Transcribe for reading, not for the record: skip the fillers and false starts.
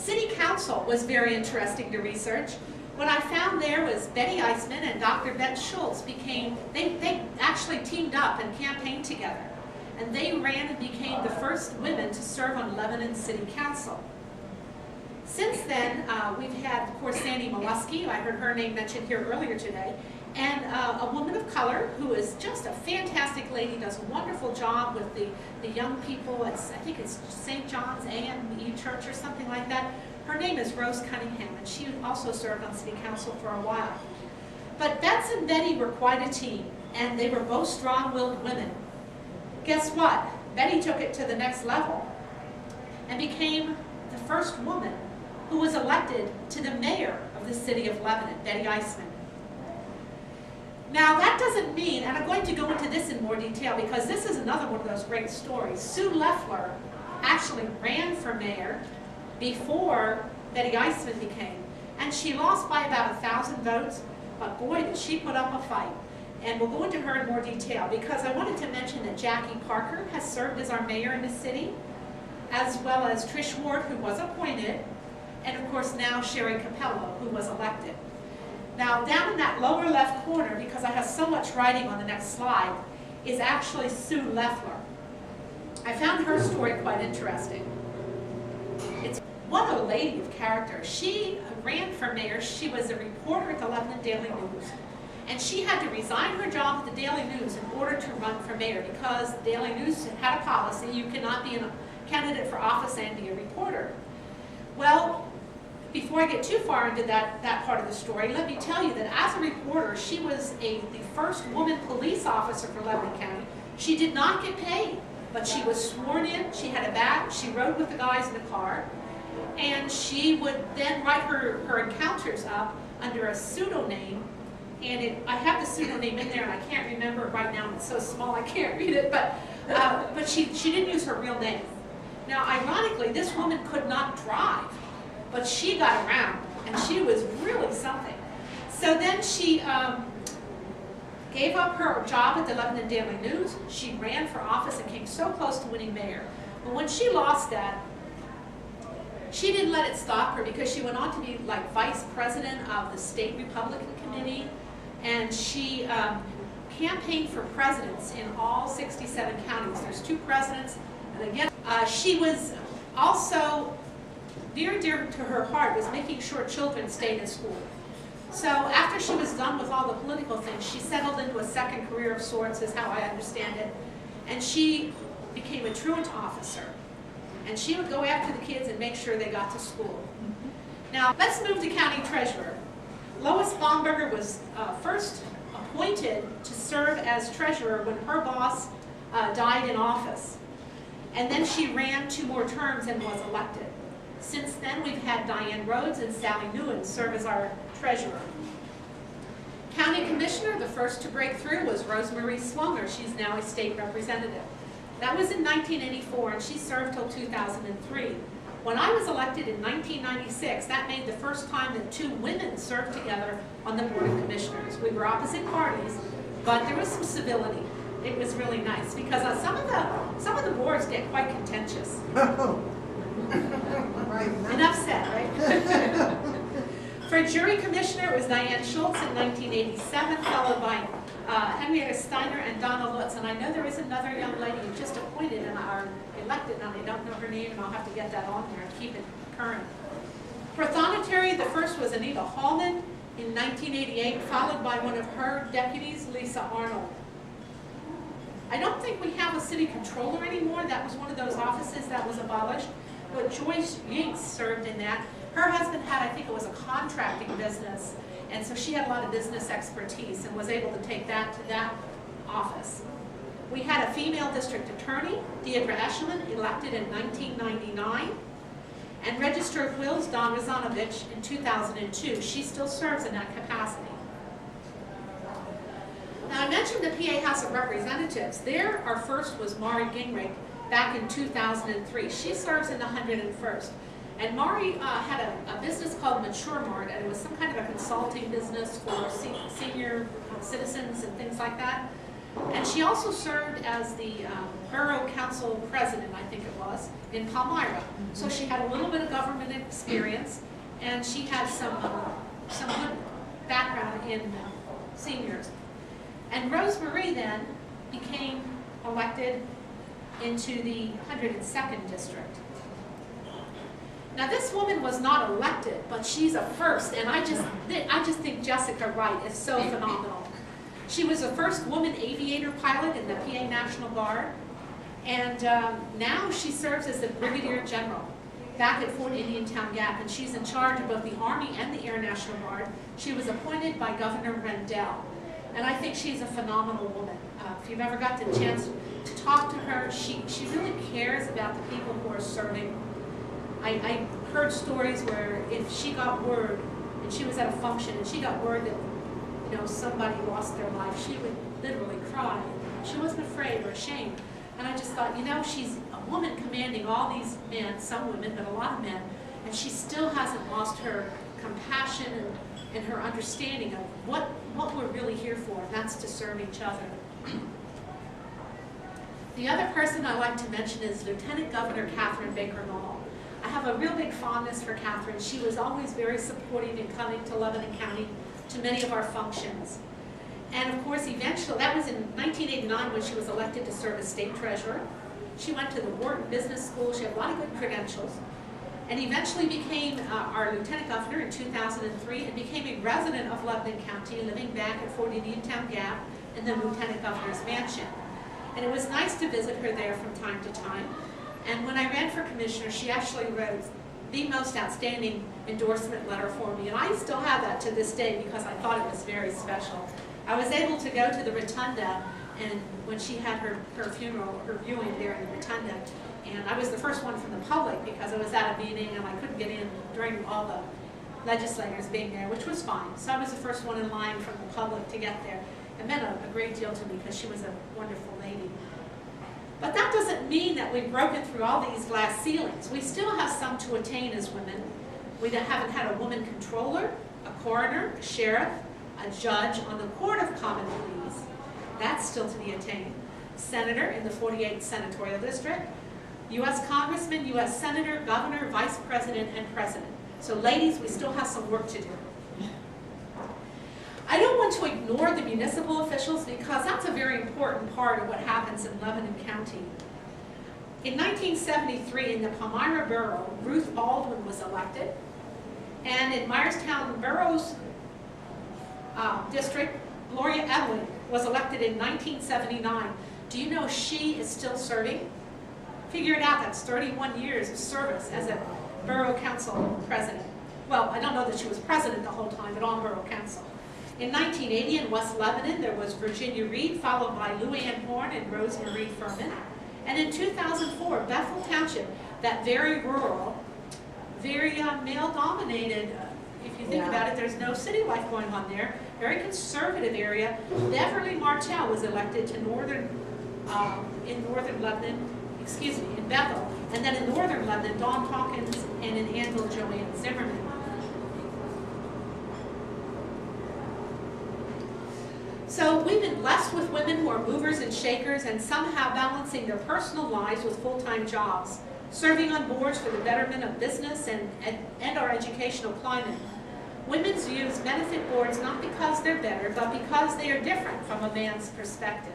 City Council was very interesting to research. What I found there was Betty Eiceman and Dr. Betts Shultz they actually teamed up and campaigned together. And they ran and became the first women to serve on Lebanon City Council. Since then, we've had, of course, Sandy Molesky, I heard her name mentioned here earlier today, and a woman of color who is just a fantastic lady, does a wonderful job with the young people. I think it's St. John's AME Church or something like that. Her name is Rose Cunningham, and she also served on City Council for a while. But Betts and Betty were quite a team, and they were both strong-willed women. Guess what? Betty took it to the next level and became the first woman who was elected to the mayor of the City of Lebanon, Betty Eiceman. Now that doesn't mean, and I'm going to go into this in more detail because this is another one of those great stories. Sue Leffler actually ran for mayor before Betty Eiceman became, and she lost by about 1,000 votes, but boy did she put up a fight. And we'll go into her in more detail because I wanted to mention that Jackie Parker has served as our mayor in the city, as well as Trish Ward, who was appointed, and of course now Sherry Capello, who was elected. Now down in that lower left corner, because I have so much writing on the next slide, is actually Sue Leffler. I found her story quite interesting. It's what a lady of character. She ran for mayor. She was a reporter at the Lebanon Daily News. And she had to resign her job at the Daily News in order to run for mayor because the Daily News had a policy, you cannot be a candidate for office and be a reporter. Well, before I get too far into that part of the story, let me tell you that as a reporter, she was the first woman police officer for Lebanon County. She did not get paid, but she was sworn in, she had a badge, she rode with the guys in the car, and she would then write her encounters up under a pseudonym. And I have the pseudonym in there, and I can't remember it right now. It's so small I can't read it. But she didn't use her real name. Now, ironically, this woman could not drive, but she got around, and she was really something. So then she gave up her job at the Lebanon Daily News. She ran for office and came so close to winning mayor. But when she lost that, she didn't let it stop her because she went on to be like vice president of the State Republican Committee. And she campaigned for presidents in all 67 counties. There's 2 presidents. And again, she was also, dear to her heart, was making sure children stayed in school. So after she was done with all the political things, she settled into a second career of sorts, is how I understand it. And she became a truant officer. And she would go after the kids and make sure they got to school. Now, let's move to county treasurer. Lois Baumberger was first appointed to serve as treasurer when her boss died in office. And then she ran 2 more terms and was elected. Since then, we've had Diane Rhodes and Sally Newen serve as our treasurer. County commissioner, the first to break through, was Marie Swanger. She's now a state representative. That was in 1984, and she served till 2003. When I was elected in 1996, that made the first time that 2 women served together on the Board of Commissioners. We were opposite parties, but there was some civility. It was really nice because some of the boards get quite contentious. Enough said, right? For jury commissioner, it was Diann Shultz in 1987, followed by Henrietta Steiner and Donna Lutz. And I know there is another young lady who just appointed and are elected, and I don't know her name, and I'll have to get that on there and keep it current. Prothonotary, the first was Antia Haulman in 1988, followed by one of her deputies, Lisa Arnold. I don't think we have a city controller anymore. That was one of those offices that was abolished, but Joyce Yingst served in that. Her husband had, I think it was a contracting business, and so she had a lot of business expertise and was able to take that to that office. We had a female district attorney, Deirdre Eschleman, elected in 1999, and Register of Wills, Don Resanovich, in 2002. She still serves in that capacity. Now I mentioned the PA House of Representatives. There, our first was Mauree Gingrich back in 2003. She serves in the 101st. And Mauree had a business called Mature Mart, and it was some kind of a consulting business for senior citizens and things like that. And she also served as the Borough Council President, I think it was, in Palmyra. So she had a little bit of government experience, and she had some good background in seniors. And Mauree then became elected into the 102nd District. Now this woman was not elected, but she's a first, and I just think Jessica Wright is so phenomenal. She was the first woman aviator pilot in the PA National Guard, and now she serves as the Brigadier General back at Fort Indiantown Gap, and she's in charge of both the Army and the Air National Guard. She was appointed by Governor Rendell, and I think she's a phenomenal woman. If you've ever got the chance to talk to her, she really cares about the people who are serving. I heard stories where if she got word, and she was at a function, and she got word that somebody lost their life, she would literally cry. She wasn't afraid or ashamed. And I just thought, she's a woman commanding all these men, some women, but a lot of men, and she still hasn't lost her compassion and her understanding of what we're really here for, and that's to serve each other. The other person I like to mention is Lieutenant Governor Catherine Baker Knoll. I have a real big fondness for Catherine. She was always very supportive in coming to Lebanon County to many of our functions. And of course, eventually, that was in 1989 when she was elected to serve as state treasurer. She went to the Wharton Business School. She had a lot of good credentials. And eventually became our lieutenant governor in 2003 and became a resident of Lebanon County, living back at Fort Indiantown Gap in the lieutenant governor's mansion. And it was nice to visit her there from time to time. And when I ran for commissioner, she actually wrote the most outstanding endorsement letter for me. And I still have that to this day because I thought it was very special. I was able to go to the Rotunda, and when she had her funeral, her viewing there in the Rotunda, and I was the first one from the public because I was at a meeting and I couldn't get in during all the legislators being there, which was fine. So I was the first one in line from the public to get there. It meant a great deal to me because she was a wonderful lady. But that doesn't mean that we've broken through all these glass ceilings. We still have some to attain as women. We haven't had a woman controller, a coroner, a sheriff, a judge on the Court of Common Pleas. That's still to be attained. Senator in the 48th Senatorial District, U.S. Congressman, U.S. Senator, Governor, Vice President, and President. So ladies, we still have some work to do. I don't want to ignore the municipal officials because that's a very important part of what happens in Lebanon County. In 1973, in the Palmyra Borough, Ruth Baldwin was elected. And in Myerstown Borough's district, Gloria Edwin was elected in 1979. Do you know she is still serving? Figure it out, that's 31 years of service as a Borough Council president. Well, I don't know that she was president the whole time, but on Borough Council. In 1980 in West Lebanon, there was Virginia Reed, followed by Luann Horn and Rosemarie Furman. And in 2004, Bethel Township, that very rural, very male-dominated, if you think about it, there's no city life going on there, very conservative area. Beverly Martell was elected to in northern Lebanon, in Bethel. And then in northern Lebanon, Dawn Hawkins, and in Anvil, Joanne Zimmerman. So we've been blessed with women who are movers and shakers and somehow balancing their personal lives with full-time jobs, serving on boards for the betterment of business and our educational climate. Women's use benefit boards not because they're better, but because they are different from a man's perspective.